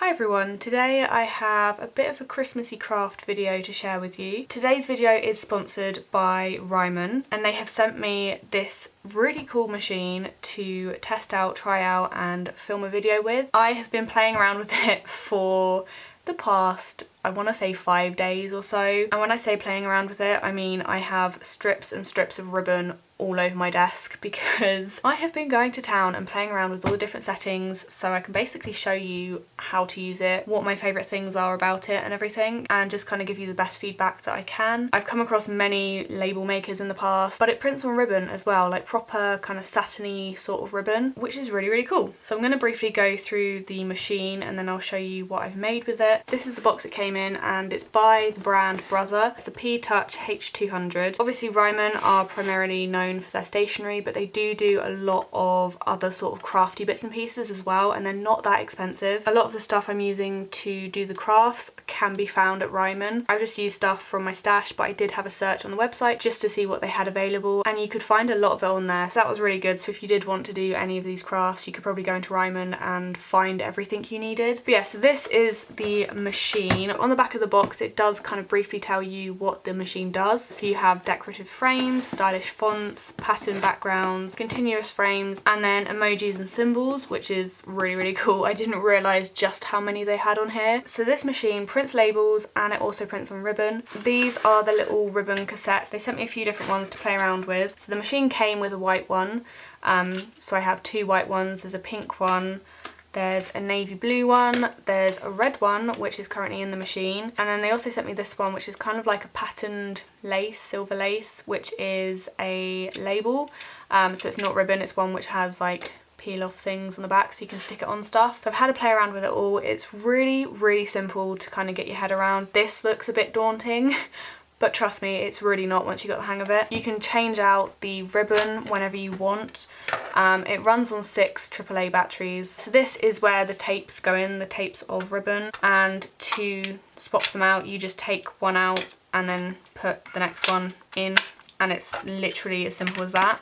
Hi everyone, today I have a bit of a Christmassy craft video to share with you. Today's video is sponsored by Ryman and they have sent me this really cool machine to test out, try out and film a video with. I have been playing around with it for the past, I want to say 5 days or so, and when I say playing around with it I mean I have strips and strips of ribbon all over my desk because I have been going to town and playing around with all the different settings so I can basically show you how to use it, what my favourite things are about it and everything, and just kind of give you the best feedback that I can. I've come across many label makers in the past, but it prints on ribbon as well, like proper kind of satiny sort of ribbon, which is really cool. So I'm going to briefly go through the machine and then I'll show you what I've made with it. This is the box it came in and it's by the brand Brother. It's the P-touch H200. Obviously Ryman are primarily known for their stationery, but they do a lot of other sort of crafty bits and pieces as well, and they're not that expensive. A lot of the stuff I'm using to do the crafts can be found at Ryman. I just used stuff from my stash, but I did have a search on the website just to see what they had available, and you could find a lot of it on there, so that was really good. So if you did want to do any of these crafts, you could probably go into Ryman and find everything you needed. But yeah, so this is the machine. On the back of the box it does kind of briefly tell you what the machine does. So you have decorative frames, stylish fonts, pattern backgrounds, continuous frames, and then emojis and symbols, which is really cool. I didn't realise just how many they had on here. So this machine prints labels and it also prints on ribbon. These are the little ribbon cassettes. They sent me a few different ones to play around with. So the machine came with a white one, so I have 2 white ones. There's a pink one, there's a navy blue one, there's a red one which is currently in the machine, and then they also sent me this one which is kind of like a patterned lace, silver lace, which is a label. So it's not ribbon, it's one which has like peel off things on the back so you can stick it on stuff. So I've had to play around with it all. It's really simple to kind of get your head around. This looks a bit daunting but trust me, it's really not once you got the hang of it. You can change out the ribbon whenever you want. It runs on 6 AAA batteries. So this is where the tapes go in, the tapes of ribbon, and to swap them out you just take one out and then put the next one in, and it's literally as simple as that.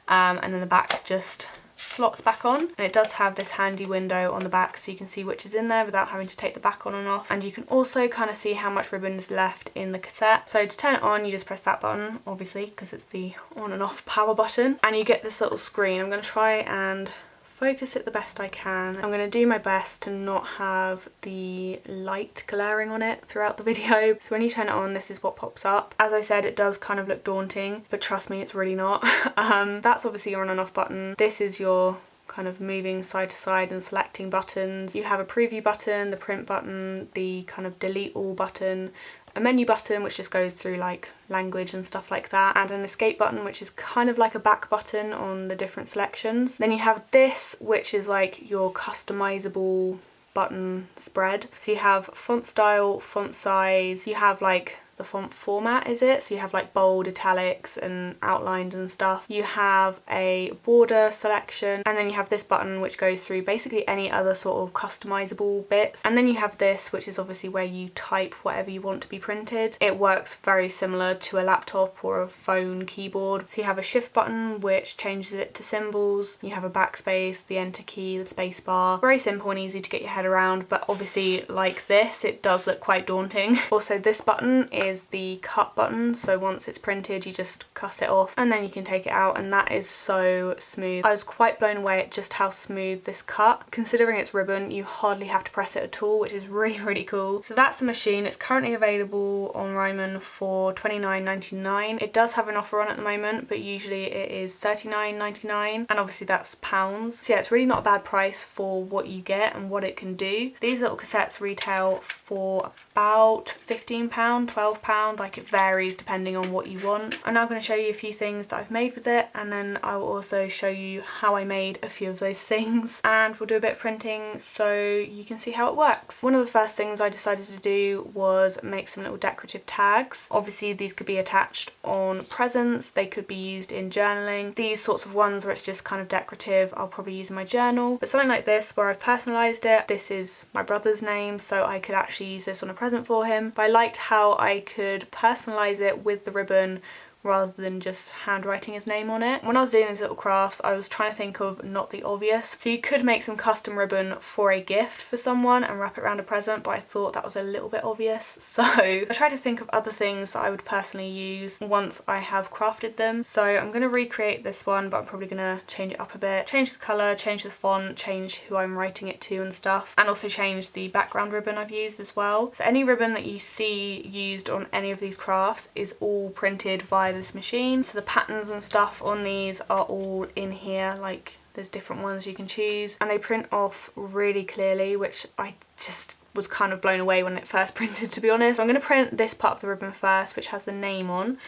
And then the back just slots back on, and it does have this handy window on the back so you can see which is in there without having to take the back on and off, and you can also kind of see how much ribbon is left in the cassette. So to turn it on you just press that button, obviously because it's the on and off power button, and you get this little screen. I'm going to try and focus it the best I can. I'm going to do my best to not have the light glaring on it throughout the video. So when you turn it on, this is what pops up. As I said, it does kind of look daunting, but trust me, it's really not. That's obviously your on and off button. This is your kind of moving side to side and selecting buttons. You have a preview button, the print button, the kind of delete all button, a menu button which just goes through like language and stuff like that, and an escape button which is kind of like a back button on the different selections. Then you have this which is like your customizable button spread. So you have font style, font size, you have like the font format, is it? So you have like bold, italics and outlined and stuff. You have a border selection, and then you have this button which goes through basically any other sort of customizable bits. And then you have this which is obviously where you type whatever you want to be printed. It works very similar to a laptop or a phone keyboard. So you have a shift button which changes it to symbols. You have a backspace, the enter key, the space bar. Very simple and easy to get your head around, but obviously like this it does look quite daunting. Also this button is the cut button, so once it's printed you just cut it off and then you can take it out, and that is so smooth. I was quite blown away at just how smooth this cut. Considering it's ribbon, you hardly have to press it at all, which is really cool. So that's the machine. It's currently available on Ryman for $29.99. It does have an offer on at the moment, but usually it is $39.99, and obviously that's pounds. So yeah, it's really not a bad price for what you get and what it can do. These little cassettes retail for about £15, £12, like it varies depending on what you want. I'm now going to show you a few things that I've made with it, and then I will also show you how I made a few of those things, and we'll do a bit of printing so you can see how it works. One of the first things I decided to do was make some little decorative tags. Obviously these could be attached on presents, they could be used in journaling. These sorts of ones where it's just kind of decorative I'll probably use in my journal, but something like this where I've personalised it. This is my brother's name, so I could actually use this on a present for him, but I liked how I could personalise it with the ribbon rather than just handwriting his name on it. When I was doing these little crafts, I was trying to think of not the obvious. So you could make some custom ribbon for a gift for someone and wrap it around a present, but I thought that was a little bit obvious. So I tried to think of other things that I would personally use once I have crafted them. So I'm going to recreate this one, but I'm probably going to change it up a bit. Change the colour, change the font, change who I'm writing it to and stuff. And also change the background ribbon I've used as well. So any ribbon that you see used on any of these crafts is all printed via this machine. So the patterns and stuff on these are all in here, like there's different ones you can choose, and they print off really clearly, which I just was kind of blown away when it first printed, to be honest. So I'm going to print this part of the ribbon first, which has the name on.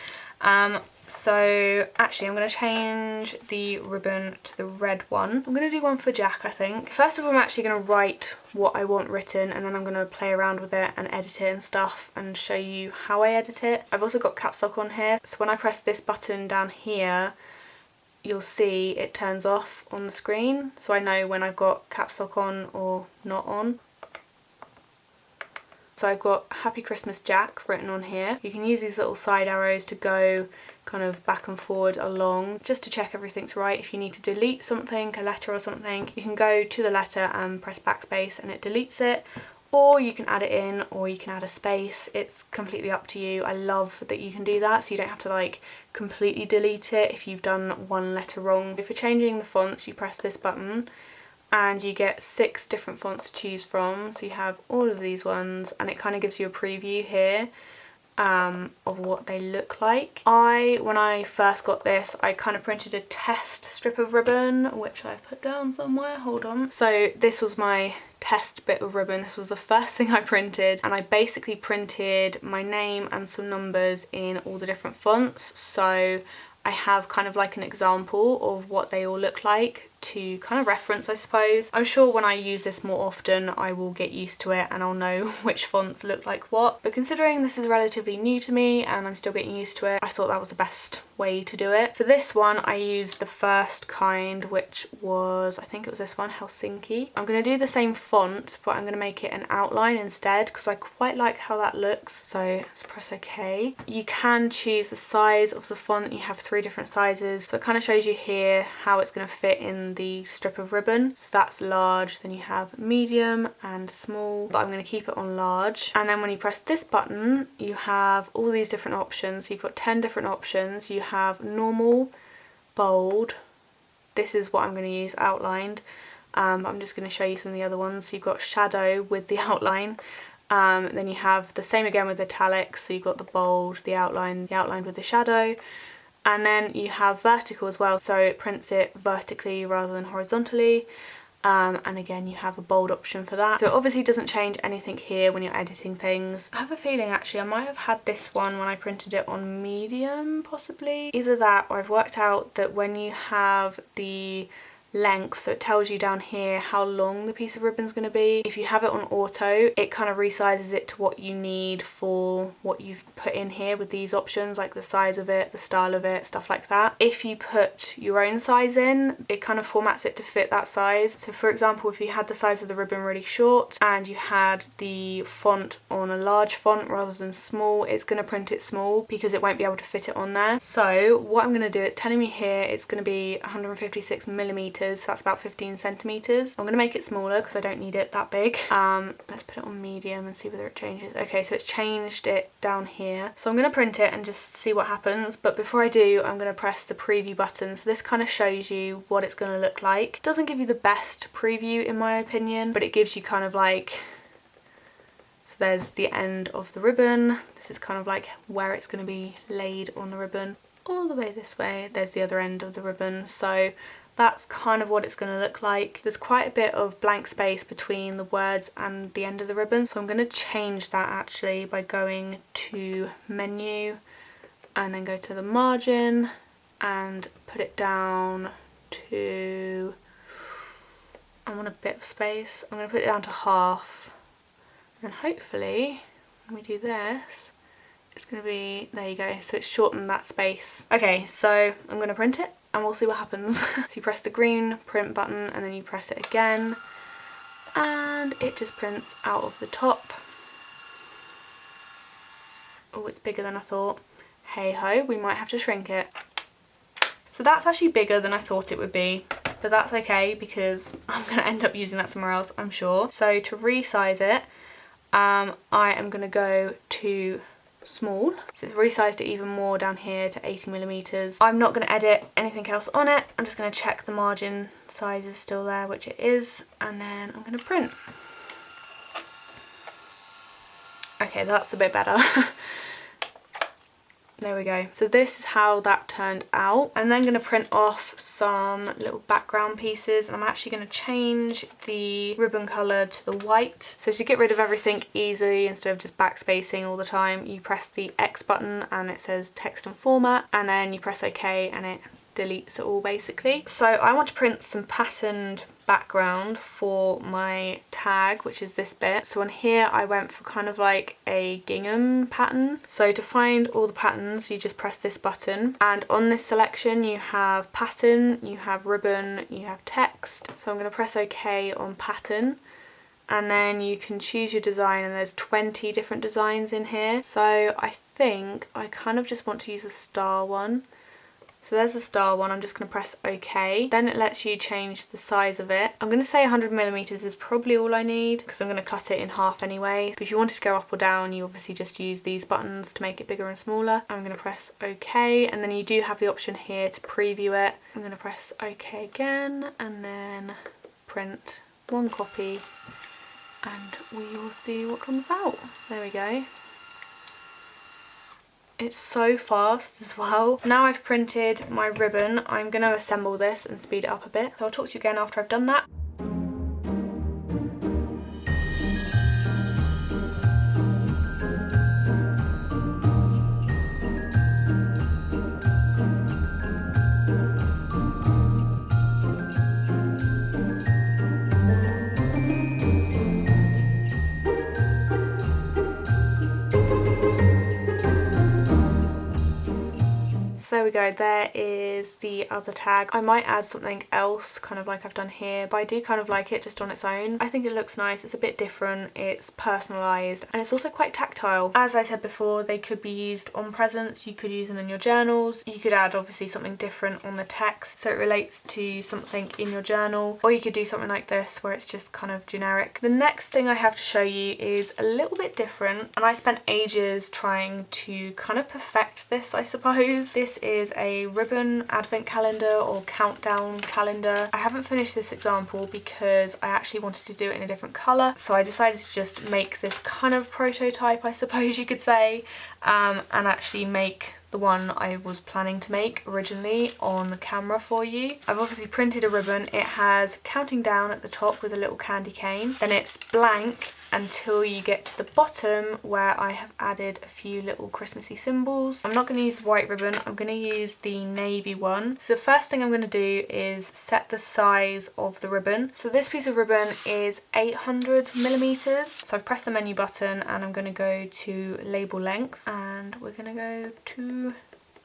So actually I'm going to change the ribbon to the red one. I'm going to do one for Jack, I think. First of all, I'm actually going to write what I want written, and then I'm going to play around with it and edit it and stuff and show you how I edit it. I've also got caps lock on here, so when I press this button down here, you'll see it turns off on the screen, so I know when I've got caps lock on or not on. So I've got Happy Christmas Jack written on here. You can use these little side arrows to go kind of back and forward along just to check everything's right. If you need to delete something, a letter or something, you can go to the letter and press backspace and it deletes it, or you can add it in, or you can add a space. It's completely up to you. I love that you can do that, so you don't have to like completely delete it if you've done one letter wrong. If you're changing the fonts, you press this button and you get 6 different fonts to choose from. So you have all of these ones, and it kind of gives you a preview here of what they look like. When I first got this, I kind of printed a test strip of ribbon, which I put down somewhere, hold on. So this was my test bit of ribbon. This was the first thing I printed, and I basically printed my name and some numbers in all the different fonts. So I have kind of like an example of what they all look like to kind of reference, I suppose. I'm sure when I use this more often I will get used to it and I'll know which fonts look like what, but considering this is relatively new to me and I'm still getting used to it, I thought that was the best way to do it. For this one I used the first kind, which was, I think it was this one, Helsinki. I'm going to do the same font, but I'm going to make it an outline instead because I quite like how that looks. So let's press OK. You can choose the size of the font. You have 3 different sizes, so it kind of shows you here how it's going to fit in the strip of ribbon. So that's large, then you have medium and small, but I'm going to keep it on large. And then when you press this button, you have all these different options. You've got 10 different options. You have normal, bold. This is what I'm going to use outlined. I'm just going to show you some of the other ones. So you've got shadow with the outline. Then you have the same again with italics. So you've got the bold, the outline with the shadow. And then you have vertical as well, so it prints it vertically rather than horizontally. And again, you have a bold option for that. So it obviously doesn't change anything here when you're editing things. I have a feeling actually I might have had this one when I printed it on medium, possibly. Either that, or I've worked out that when you have the length, so it tells you down here how long the piece of ribbon is going to be. If you have it on auto, it kind of resizes it to what you need for what you've put in here with these options, like the size of it, the style of it, stuff like that. If you put your own size in, it kind of formats it to fit that size. So for example, if you had the size of the ribbon really short and you had the font on a large font rather than small, it's going to print it small because it won't be able to fit it on there. So what I'm going to do, it's telling me here it's going to be 156 millimeters. So that's about 15 centimeters. I'm going to make it smaller because I don't need it that big. Let's put it on medium and see whether it changes. Okay, so it's changed it down here. So I'm going to print it and just see what happens. But before I do, I'm going to press the preview button. So this kind of shows you what it's going to look like. It doesn't give you the best preview in my opinion, but it gives you kind of like, so there's the end of the ribbon. This is kind of like where it's going to be laid on the ribbon. All the way this way, there's the other end of the ribbon. So that's kind of what it's going to look like. There's quite a bit of blank space between the words and the end of the ribbon, so I'm going to change that actually by going to menu and then go to the margin and put it down to, I want a bit of space. I'm going to put it down to half, and hopefully when we do this, it's going to be, there you go, so it's shortened that space. Okay, so I'm going to print it and we'll see what happens. So you press the green print button and then you press it again and it just prints out of the top. Oh, it's bigger than I thought. hey ho, we might have to shrink it. So that's actually bigger than I thought it would be, but that's okay because I'm going to end up using that somewhere else, I'm sure. So to resize it, I am going to go to small. So it's resized it even more down here to 80mm. I'm not going to edit anything else on it. I'm just going to check the margin size is still there, which it is, and then I'm going to print. Okay, that's a bit better. There we go. So this is how that turned out. I'm then going to print off some little background pieces, and I'm actually going to change the ribbon colour to the white. So to get rid of everything easily, instead of just backspacing all the time, you press the X button and it says text and format, and then you press OK and it deletes it all basically. So I want to print some patterned background for my tag, which is this bit. So on here I went for kind of like a gingham pattern. So to find all the patterns, you just press this button, and on this selection you have pattern, you have ribbon, you have text. So I'm going to press OK on pattern, and then you can choose your design, and there's 20 different designs in here. So I think I kind of just want to use a star one. So there's a star one, I'm just going to press OK. Then it lets you change the size of it. I'm going to say 100mm is probably all I need because I'm going to cut it in half anyway. But if you wanted to go up or down, you obviously just use these buttons to make it bigger and smaller. I'm going to press OK, and then you do have the option here to preview it. I'm going to press OK again and then print one copy, and we will see what comes out. There we go. It's so fast as well. So now I've printed my ribbon, I'm going to assemble this and speed it up a bit. So I'll talk to you again after I've done that. So there we go, there is the other tag. I might add something else, kind of like I've done here, but I do kind of like it just on its own. I think it looks nice, it's a bit different, it's personalised, and it's also quite tactile. As I said before, they could be used on presents, you could use them in your journals, you could add obviously something different on the text so it relates to something in your journal, or you could do something like this where it's just kind of generic. The next thing I have to show you is a little bit different, and I spent ages trying to kind of perfect this, I suppose. This is a ribbon advent calendar or countdown calendar. I haven't finished this example because I actually wanted to do it in a different colour, so I decided to just make this kind of prototype, I suppose you could say, and actually make the one I was planning to make originally on camera for you. I've obviously printed a ribbon. It has counting down at the top with a little candy cane, then it's blank until you get to the bottom where I have added a few little Christmassy symbols. I'm not going to use the white ribbon, I'm going to use the navy one. So the first thing I'm going to do is set the size of the ribbon. So this piece of ribbon is 800mm. So I've pressed the menu button and I'm going to go to label length, and we're going to go to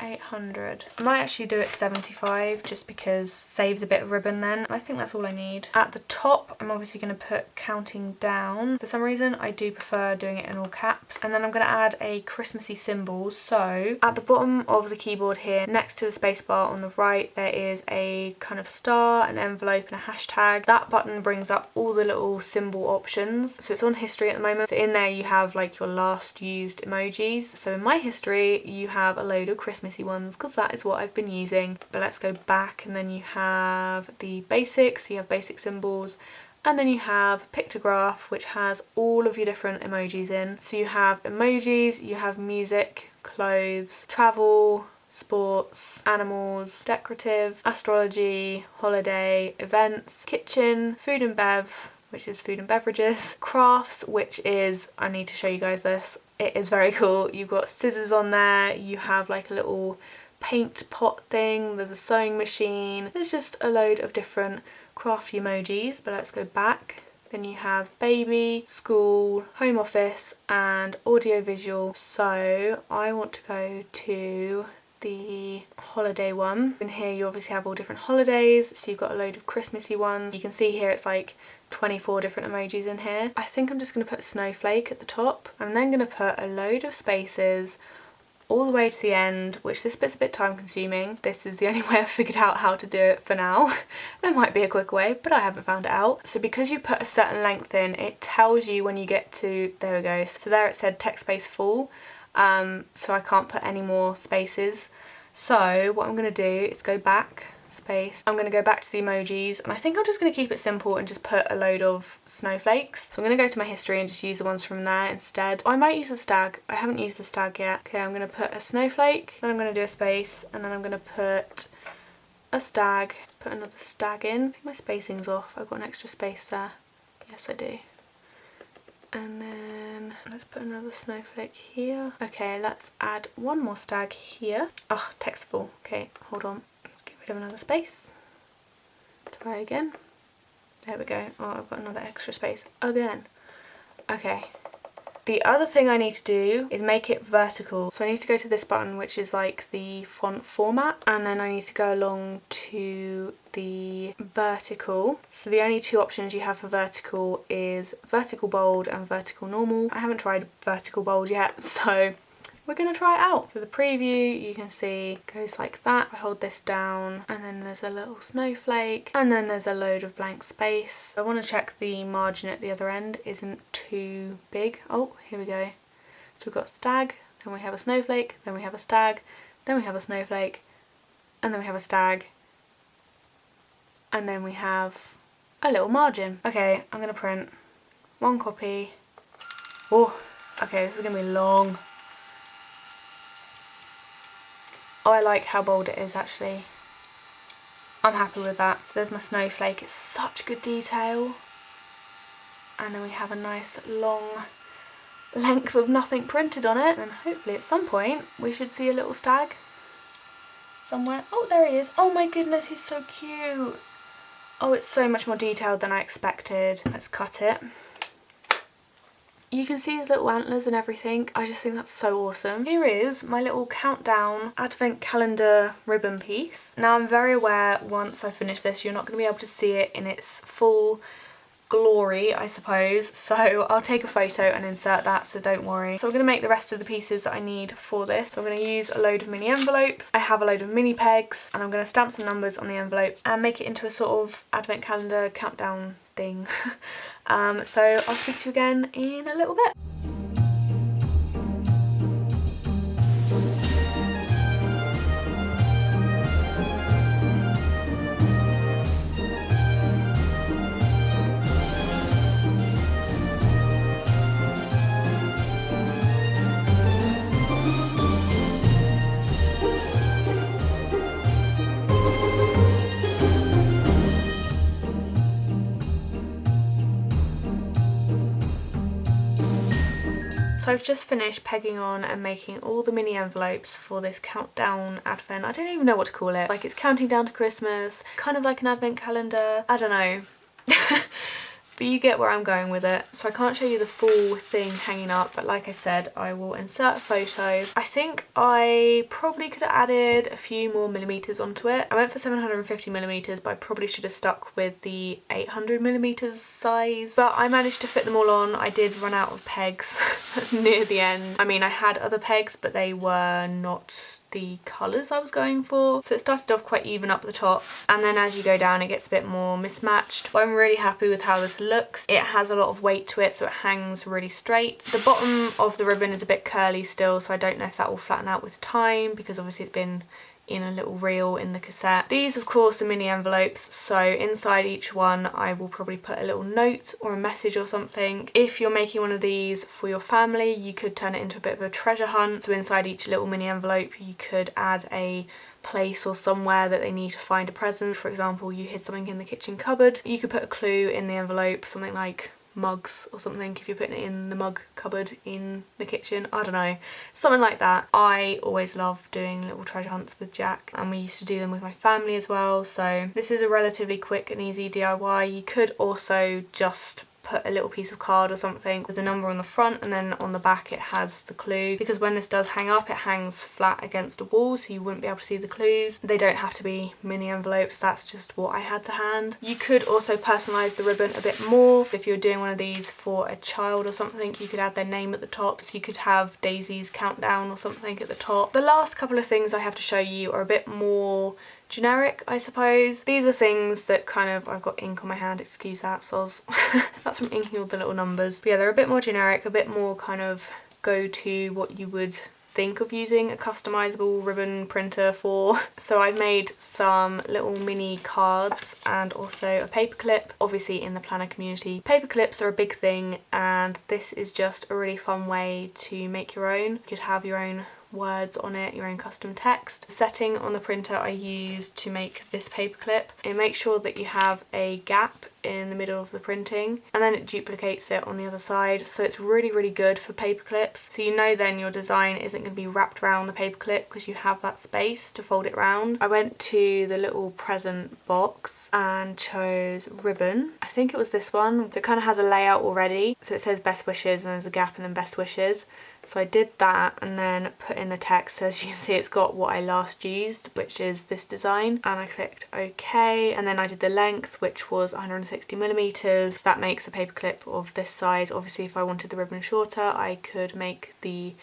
800. I might actually do it 75 just because it saves a bit of ribbon then. I think that's all I need. At the top I'm obviously going to put counting down. For some reason I do prefer doing it in all caps. And then I'm going to add a Christmassy symbol. So at the bottom of the keyboard here, next to the spacebar on the right, there is a kind of star, an envelope and a hashtag. That button brings up all the little symbol options. So it's on history at the moment. So in there you have like your last used emojis. So in my history you have a load of Christmassy ones because that is what I've been using. But let's go back, and then you have the basics, so you have basic symbols, and then you have pictograph, which has all of your different emojis in. So you have emojis, you have music, clothes, travel, sports, animals, decorative, astrology, holiday, events, kitchen, food and bev, which is food and beverages, crafts, which is, I need to show you guys this, it is very cool. You've got scissors on there, you have like a little paint pot thing, there's a sewing machine, there's just a load of different crafty emojis. But let's go back. Then you have baby, school, home office and audio visual. So I want to go to the holiday one. In here you obviously have all different holidays, so you've got a load of Christmassy ones. You can see here it's like 24 different emojis in here. I think I'm just going to put snowflake at the top. I'm then going to put a load of spaces all the way to the end, which this bit's a bit time consuming. This is the only way I've figured out how to do it for now. There might be a quick way, but I haven't found it out. So because you put a certain length in, it tells you when you get to, there we go. So there it said text space full, so I can't put any more spaces. So what I'm going to do is go back, space. I'm going to go back to the emojis, and I think I'm just going to keep it simple and just put a load of snowflakes. So I'm going to go to my history and just use the ones from there instead. I might use the stag. I haven't used the stag yet. Okay, I'm going to put a snowflake, then I'm going to do a space, and then I'm going to put a stag. Let's put another stag in. I think my spacing's off. I've got an extra space there. Yes, I do. And then let's put another snowflake here. Okay, let's add one more stag here. Oh, text full. Okay, hold on. Let's get rid of another space. Try again. There we go. Oh, I've got another extra space again. Okay. The other thing I need to do is make it vertical. So I need to go to this button, which is like the font format, and then I need to go along to the vertical. So the only two options you have for vertical is vertical bold and vertical normal. I haven't tried vertical bold yet, so we're going to try it out. So the preview, you can see, goes like that. I hold this down, and then there's a little snowflake, and then there's a load of blank space. I want to check the margin at the other end isn't too big. Oh, here we go. So we've got stag, then we have a snowflake, then we have a stag, then we have a snowflake, and then we have a stag, and then we have a little margin. Okay, I'm going to print one copy. Oh, okay, this is going to be long. Oh, I like how bold it is actually. I'm happy with that. So there's my snowflake. It's such good detail. And then we have a nice long length of nothing printed on it. And hopefully at some point we should see a little stag somewhere. Oh, there he is. Oh my goodness, he's so cute. Oh, it's so much more detailed than I expected. Let's cut it. You can see his little antlers and everything. I just think that's so awesome. Here is my little countdown advent calendar ribbon piece. Now I'm very aware once I finish this you're not going to be able to see it in its full glory, I suppose, so I'll take a photo and insert that, so don't worry. So I'm going to make the rest of the pieces that I need for this. So I'm going to use a load of mini envelopes. I have a load of mini pegs, and I'm going to stamp some numbers on the envelope and make it into a sort of advent calendar countdown thing. So I'll speak to you again in a little bit. So I've just finished pegging on and making all the mini envelopes for this countdown advent. I don't even know what to call it. Like, it's counting down to Christmas, kind of like an advent calendar. I don't know. But you get where I'm going with it. So I can't show you the full thing hanging up, but like I said, I will insert a photo. I think I probably could have added a few more millimeters onto it. I went for 750 millimeters, but I probably should have stuck with the 800 millimeters size. But I managed to fit them all on. I did run out of pegs near the end. I mean, I had other pegs, but they were not the colours I was going for. So it started off quite even up the top, and then as you go down it gets a bit more mismatched. But I'm really happy with how this looks. It has a lot of weight to it, so it hangs really straight. The bottom of the ribbon is a bit curly still, so I don't know if that will flatten out with time, because obviously it's been in a little reel in the cassette. These of course are mini envelopes, so inside each one I will probably put a little note or a message or something. If you're making one of these for your family, you could turn it into a bit of a treasure hunt. So inside each little mini envelope you could add a place or somewhere that they need to find a present. For example, you hid something in the kitchen cupboard, you could put a clue in the envelope, something like mugs or something if you're putting it in the mug cupboard in the kitchen. I don't know, something like that. I always love doing little treasure hunts with Jack, and we used to do them with my family as well, so this is a relatively quick and easy DIY. You could also just put a little piece of card or something with a number on the front, and then on the back it has the clue, because when this does hang up it hangs flat against a wall so you wouldn't be able to see the clues. They don't have to be mini envelopes, that's just what I had to hand. You could also personalise the ribbon a bit more. If you're doing one of these for a child or something, you could add their name at the top, so you could have Daisy's countdown or something at the top. The last couple of things I have to show you are a bit more generic, I suppose. These are things that kind of, I've got ink on my hand, excuse that, soz. That's from inking all the little numbers. But yeah, they're a bit more generic, a bit more kind of go to what you would think of using a customizable ribbon printer for. So I've made some little mini cards and also a paperclip. Obviously in the planner community, paperclips are a big thing, and this is just a really fun way to make your own. You could have your own words on it, your own custom text. The setting on the printer I used to make this paperclip, it makes sure that you have a gap in the middle of the printing, and then it duplicates it on the other side, so it's really good for paper clips. So you know then your design isn't going to be wrapped around the paperclip because you have that space to fold it around. I went to the little present box and chose ribbon. I think it was this one. It kind of has a layout already, so it says best wishes and there's a gap and then best wishes. So I did that and then put in the text, so as you can see it's got what I last used, which is this design, and I clicked OK, and then I did the length, which was 160mm. That makes a paperclip of this size. Obviously if I wanted the ribbon shorter I could make the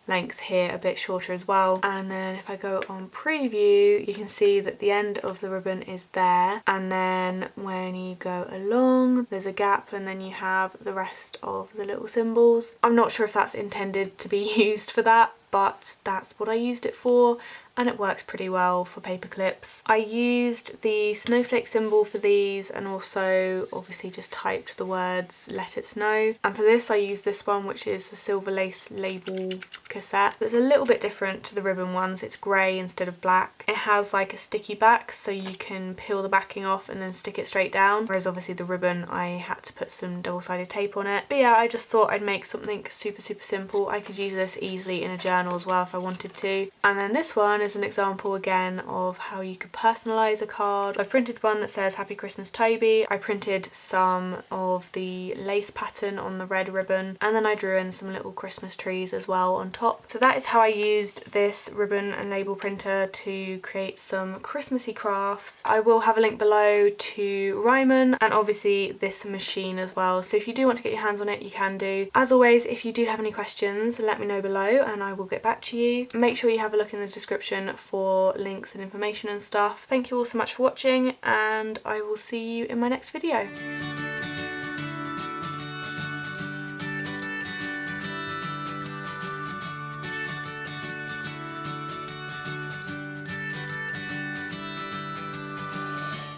length here a bit shorter as well. And then if I go on preview, you can see that the end of the ribbon is there, and then when you go along there's a gap and then you have the rest of the little symbols. I'm not sure if that's intended to be used for that, but that's what I used it for, and it works pretty well for paper clips. I used the snowflake symbol for these, and also obviously just typed the words "Let It Snow." And for this I used this one, which is the silver lace label cassette. It's a little bit different to the ribbon ones. It's grey instead of black. It has like a sticky back, so you can peel the backing off and then stick it straight down, whereas obviously the ribbon I had to put some double-sided tape on it. But yeah, I just thought I'd make something super simple. I could use this easily in a journal as well if I wanted to. And then this one is an example again of how you could personalise a card. I printed one that says Happy Christmas Toby. I printed some of the lace pattern on the red ribbon, and then I drew in some little Christmas trees as well on top. So that is how I used this ribbon and label printer to create some Christmassy crafts. I will have a link below to Ryman and obviously this machine as well, so if you do want to get your hands on it you can do. As always, if you do have any questions let me know below and I will get back to you. Make sure you have a look in the description for links and information and stuff. Thank you all so much for watching, and I will see you in my next video.